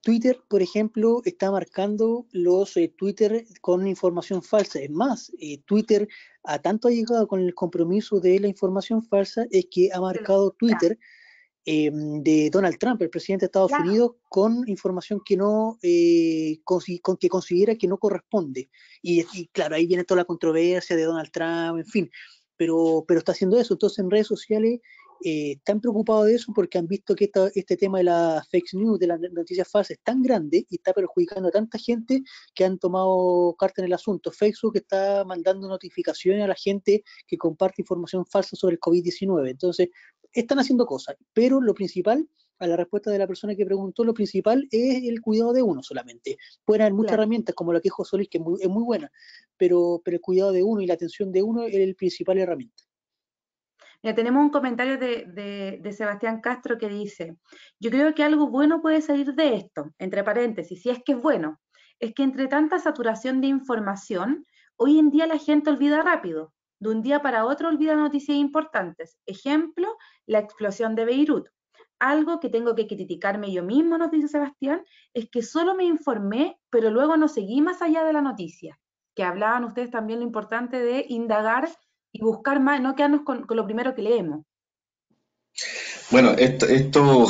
Twitter, por ejemplo, está marcando los Twitter con información falsa. Es más, Twitter a tanto ha llegado con el compromiso de la información falsa, es que ha marcado Twitter de Donald Trump, el presidente de Estados Unidos, con información que no que considera que no corresponde. Y claro, ahí viene toda la controversia de Donald Trump, en fin, pero está haciendo eso. Entonces en redes sociales están preocupados de eso porque han visto que este tema de la fake news, de las noticias falsas, es tan grande y está perjudicando a tanta gente que han tomado carta en el asunto. Facebook está mandando notificaciones a la gente que comparte información falsa sobre el COVID-19. Entonces, están haciendo cosas, pero lo principal, a la respuesta de la persona que preguntó, lo principal es el cuidado de uno solamente. Pueden haber muchas herramientas, como la que dijo Solís, que es muy buena, pero el cuidado de uno y la atención de uno es el principal herramienta. Ya tenemos un comentario de Sebastián Castro que dice, yo creo que algo bueno puede salir de esto, entre paréntesis, si es que es bueno, es que entre tanta saturación de información, hoy en día la gente olvida rápido, de un día para otro olvida noticias importantes. Ejemplo, la explosión de Beirut. algo que tengo que criticarme yo mismo, nos dice Sebastián, es que solo me informé, pero luego no seguí más allá de la noticia. Que hablaban ustedes también lo importante de indagar y buscar más, no quedarnos con lo primero que leemos. Bueno, esto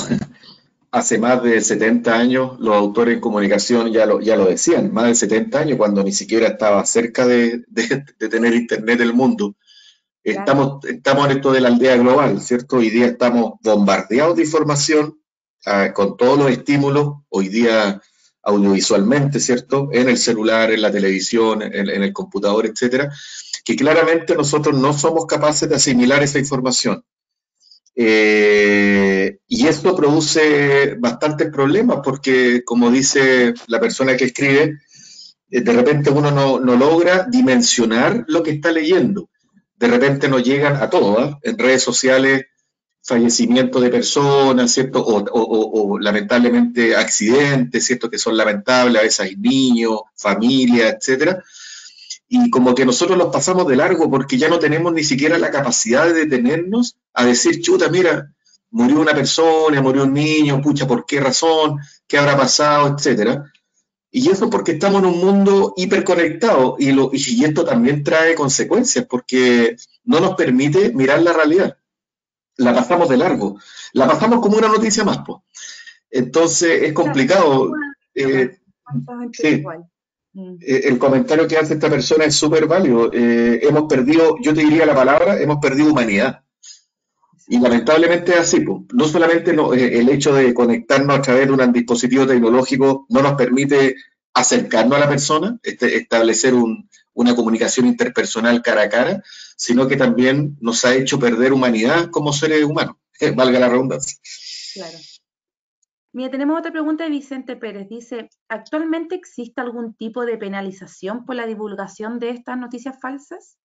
hace más de 70 años, los autores en comunicación ya lo decían, más de 70 años, cuando ni siquiera estaba cerca de tener internet el mundo. Claro. Estamos en esto de la aldea global, ¿cierto? Hoy día estamos bombardeados de información, con todos los estímulos, hoy día audiovisualmente, ¿cierto? En el celular, en la televisión, en el computador, etcétera, que claramente nosotros no somos capaces de asimilar esa información. Y esto produce bastantes problemas porque, como dice la persona que escribe, de repente uno no logra dimensionar lo que está leyendo. De repente nos llegan a todos, en redes sociales, fallecimientos de personas, ¿cierto? O lamentablemente accidentes, ¿cierto? Que son lamentables, a veces hay niños, familias, etcétera. Y como que nosotros los pasamos de largo porque ya no tenemos ni siquiera la capacidad de detenernos a decir, chuta, mira, murió una persona, murió un niño, pucha, ¿por qué razón? ¿Qué habrá pasado? Etcétera. Y eso porque estamos en un mundo hiperconectado y esto también trae consecuencias porque no nos permite mirar la realidad. La pasamos de largo. La pasamos como una noticia más, pues. Entonces es complicado. Exactamente Sí, igual. el comentario que hace esta persona es súper válido. Hemos perdido, yo te diría la palabra, hemos perdido humanidad. Y lamentablemente es así, pues. No solamente el hecho de conectarnos a través de un dispositivo tecnológico no nos permite acercarnos a la persona, establecer una comunicación interpersonal cara a cara, sino que también nos ha hecho perder humanidad como seres humanos, valga la redundancia. Claro. Mira, tenemos otra pregunta de Vicente Pérez. Dice, ¿actualmente existe algún tipo de penalización por la divulgación de estas noticias falsas?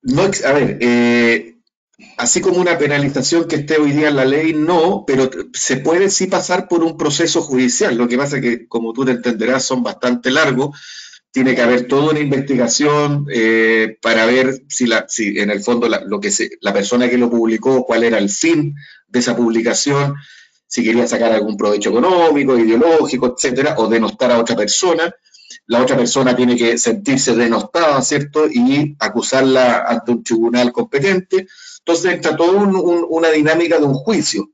No, a ver, así como una penalización que esté hoy día en la ley, no, pero se puede sí pasar por un proceso judicial. Lo que pasa es que, como tú te entenderás, son bastante largos. Tiene que haber toda una investigación para ver si en el fondo la persona que lo publicó, cuál era el fin de esa publicación, si quería sacar algún provecho económico, ideológico, etcétera, o denostar a otra persona. La otra persona tiene que sentirse denostada, ¿cierto? Y acusarla ante un tribunal competente. Entonces entra toda una dinámica de un juicio.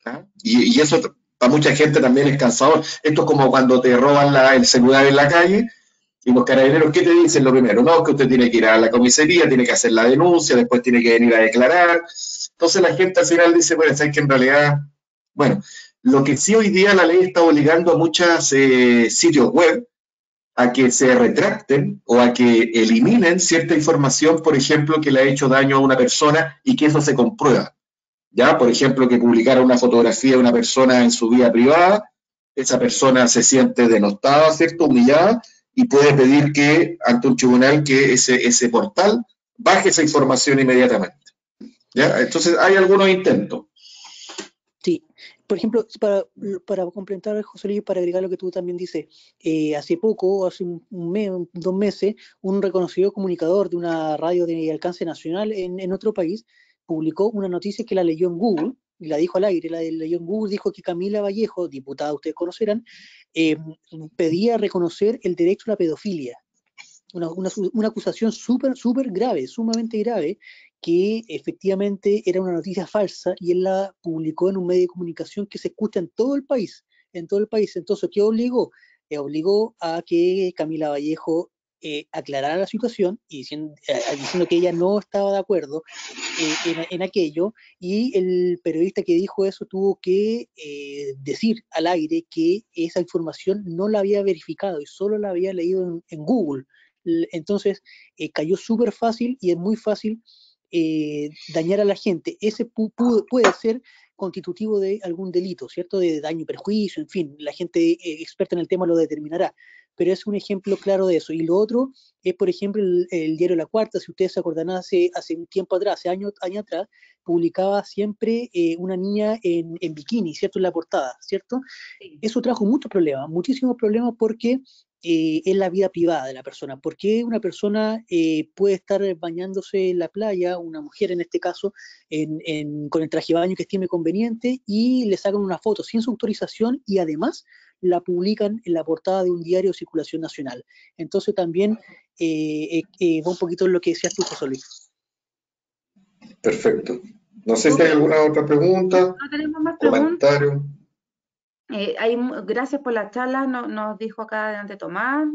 ¿Ah? Y eso para mucha gente también es cansador. Esto es como cuando te roban el celular en la calle y los carabineros, ¿qué te dicen lo primero? No, que usted tiene que ir a la comisaría, tiene que hacer la denuncia, después tiene que venir a declarar. Entonces la gente al final dice, bueno, sabes que en realidad, bueno, lo que sí hoy día la ley está obligando a muchos sitios web a que se retracten o a que eliminen cierta información, por ejemplo, que le ha hecho daño a una persona y que eso se comprueba. ¿Ya? Por ejemplo, que publicara una fotografía de una persona en su vida privada, esa persona se siente denostada, ¿cierto? Humillada, y puede pedir que, ante un tribunal, que ese portal baje esa información inmediatamente. ¿Ya? Entonces, hay algunos intentos. Sí, por ejemplo, para complementar, José Luis, para agregar lo que tú también dices, hace poco, hace un mes, 2 meses, un reconocido comunicador de una radio de alcance nacional en otro país publicó una noticia que la leyó en Google, y la dijo al aire, la leyó en Google, dijo que Camila Vallejo, diputada, ustedes conocerán, eh, pedía reconocer el derecho a la pedofilia. Una acusación súper grave, sumamente grave, que efectivamente era una noticia falsa y él la publicó en un medio de comunicación que se escucha en todo el país, en todo el país. Entonces, ¿qué obligó? Obligó a que Camila Vallejo aclarara la situación y diciendo que ella no estaba de acuerdo en aquello, y el periodista que dijo eso tuvo que decir al aire que esa información no la había verificado y solo la había leído en Google. Entonces cayó súper fácil y es muy fácil dañar a la gente. Ese puede ser constitutivo de algún delito, ¿cierto? De daño y perjuicio, en fin, la gente experta en el tema lo determinará, pero es un ejemplo claro de eso. Y lo otro es, por ejemplo, el diario La Cuarta, si ustedes se acordarán, hace un tiempo atrás, hace años atrás, publicaba siempre una niña en bikini, ¿cierto? En la portada, ¿cierto? Sí. Eso trajo muchos problemas, muchísimos problemas, porque es la vida privada de la persona. ¿Por qué una persona puede estar bañándose en la playa, una mujer en este caso, con el traje de baño que estime conveniente, y le sacan una foto sin su autorización y además la publican en la portada de un diario de circulación nacional? Entonces también va un poquito en lo que decías tú, José Luis. Perfecto. No sé si hay alguna otra pregunta, No tenemos más preguntas. comentario. Gracias por la charla, nos dijo acá delante Tomás,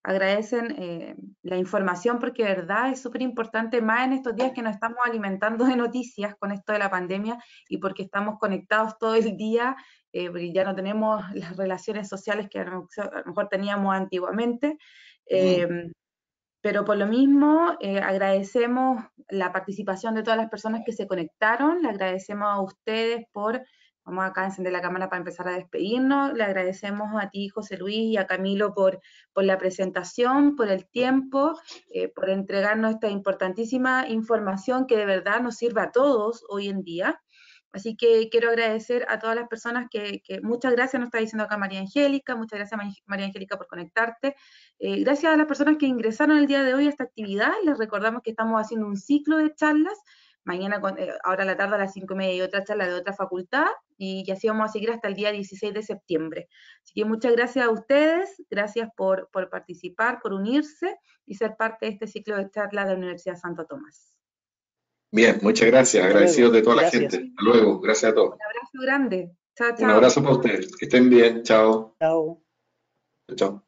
agradecen la información porque de verdad es súper importante, más en estos días que nos estamos alimentando de noticias con esto de la pandemia y porque estamos conectados todo el día, porque ya no tenemos las relaciones sociales que a lo mejor teníamos antiguamente. Pero por lo mismo, agradecemos la participación de todas las personas que se conectaron, le agradecemos a ustedes vamos acá a encender la cámara para empezar a despedirnos, le agradecemos a ti, José Luis, y a Camilo por la presentación, por el tiempo, por entregarnos esta importantísima información que de verdad nos sirve a todos hoy en día. Así que quiero agradecer a todas las personas que muchas gracias, nos está diciendo acá María Angélica, muchas gracias María Angélica por conectarte. Gracias a las personas que ingresaron el día de hoy a esta actividad, les recordamos que estamos haciendo un ciclo de charlas, mañana, ahora a la tarde a las 5:30 y otra charla de otra facultad, y así vamos a seguir hasta el día 16 de septiembre. Así que muchas gracias a ustedes, gracias por participar, por unirse y ser parte de este ciclo de charlas de la Universidad Santo Tomás. Bien, muchas gracias. Agradecidos de toda la Gracias. gente. Hasta luego. Gracias a todos. Un abrazo grande. Chao, chao. Un abrazo para ustedes. Que estén bien. Chao. Chao. Chao.